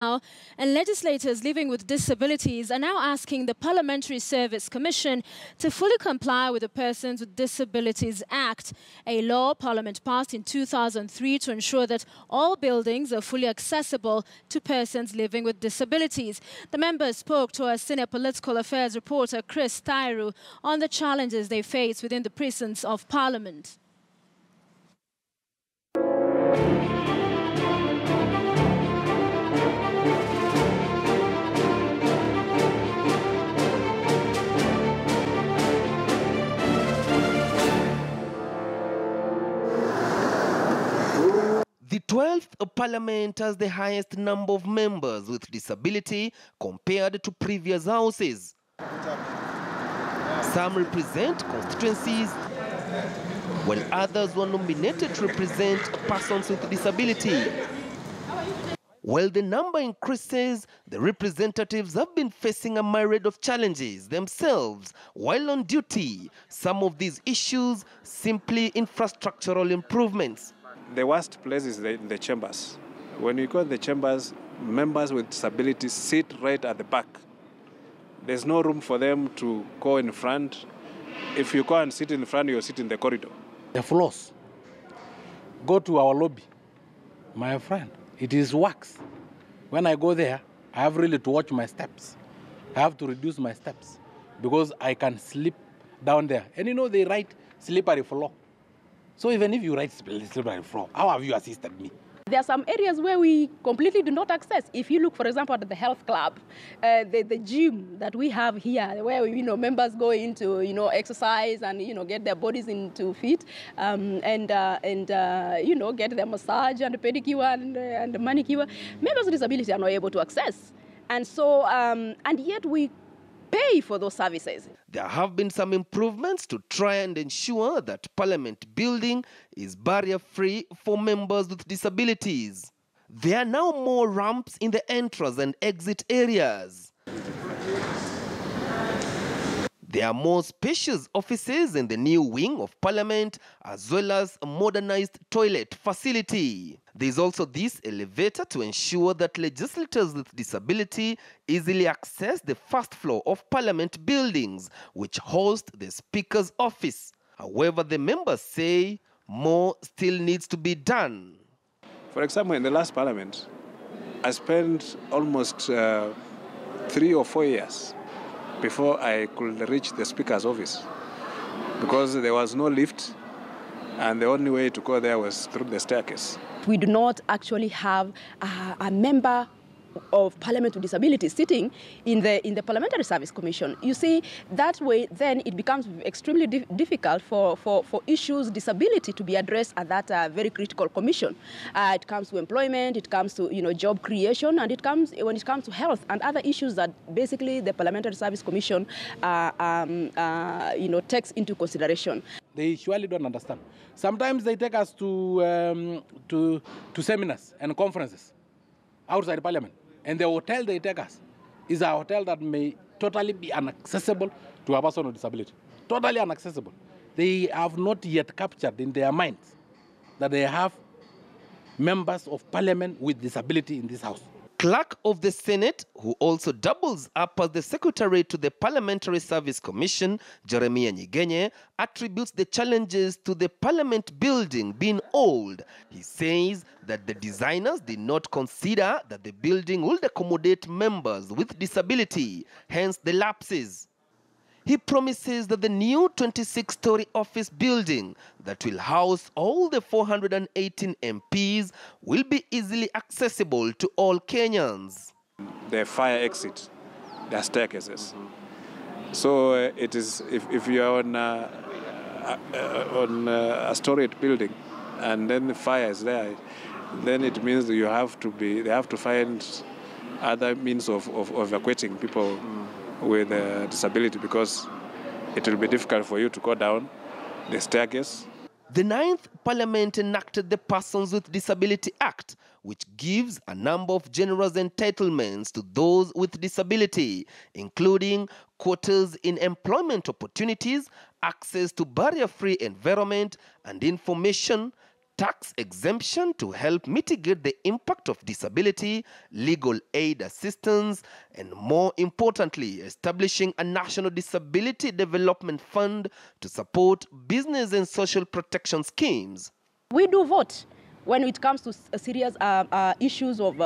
Now, and legislators living with disabilities are now asking the Parliamentary Service Commission to fully comply with the Persons with Disabilities Act, a law Parliament passed in 2003 to ensure that all buildings are fully accessible to persons living with disabilities. The members spoke to our senior political affairs reporter Chris Tairu on the challenges they face within the precincts of Parliament. The 12th Parliament has the highest number of members with disability compared to previous houses. Some represent constituencies, while others were nominated to represent persons with disability. While the number increases, the representatives have been facing a myriad of challenges themselves while on duty. Some of these issues simply infrastructural improvements. The worst place is the chambers. When you go to the chambers, members with disabilities sit right at the back. There's no room for them to go in front. If you go and sit in front, you'll sit in the corridor. The floors. Go to our lobby. My friend, it is wax. When I go there, I have really to watch my steps. I have to reduce my steps because I can slip down there. And you know, they write slippery floor. So even if you write slippery floor, how have you assisted me? There are some areas where we completely do not access. If you look, for example, at the health club, the gym that we have here, where members go into exercise and get their bodies into fit, and get their massage and pedicure and manicure, members with disability are not able to access, and so and yet we pay for those services. There have been some improvements to try and ensure that Parliament building is barrier-free for members with disabilities. There are now more ramps in the entrance and exit areas. There are more spacious offices in the new wing of Parliament, as well as a modernized toilet facility. There is also this elevator to ensure that legislators with disability easily access the first floor of Parliament buildings, which host the Speaker's office. However, the members say more still needs to be done. For example, in the last Parliament, I spent almost 3 or 4 years before I could reach the Speaker's office, because there was no lift and the only way to go there was through the staircase. We do not actually have a member of Parliament with disabilities sitting in the Parliamentary Service Commission. You see, that way then it becomes extremely difficult for issues disability to be addressed at that very critical commission. It comes to employment, it comes to job creation, and when it comes to health and other issues that basically the Parliamentary Service Commission takes into consideration. They surely don't understand. Sometimes they take us to seminars and conferences outside Parliament. And the hotel they take us is a hotel that may totally be inaccessible to a person with disability. Totally inaccessible. They have not yet captured in their minds that they have members of Parliament with disability in this house. Clerk of the Senate, who also doubles up as the Secretary to the Parliamentary Service Commission, Jeremiah Nyigenye, attributes the challenges to the Parliament building being old. He says that the designers did not consider that the building would accommodate members with disability, hence the lapses. He promises that the new 26-story office building that will house all the 418 MPs will be easily accessible to all Kenyans. The fire exit, there are staircases. So it is, if you are on a storied building and then the fire is there, then it means that they have to find other means of evacuating people with a disability, because it will be difficult for you to go down the staircase. The 9th Parliament enacted the Persons with Disability Act, which gives a number of generous entitlements to those with disability, including quotas in employment opportunities, access to barrier-free environment and information, tax exemption to help mitigate the impact of disability, legal aid assistance, and more importantly, establishing a national disability development fund to support business and social protection schemes. We do vote when it comes to serious issues of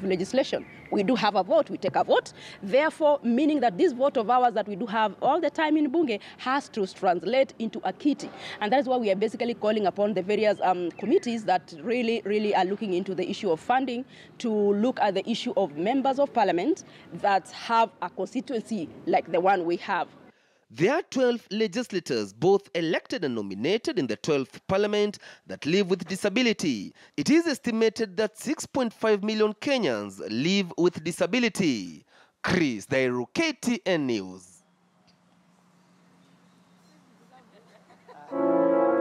legislation. We do have a vote, we take a vote. Therefore, meaning that this vote of ours that we do have all the time in Bunge has to translate into a kitty. And that is why we are basically calling upon the various committees that really are looking into the issue of funding to look at the issue of members of parliament that have a constituency like the one we have. There are 12 legislators, both elected and nominated in the 12th parliament, that live with disability. It is estimated that 6.5 million Kenyans live with disability. Chris Dairu, KTN News.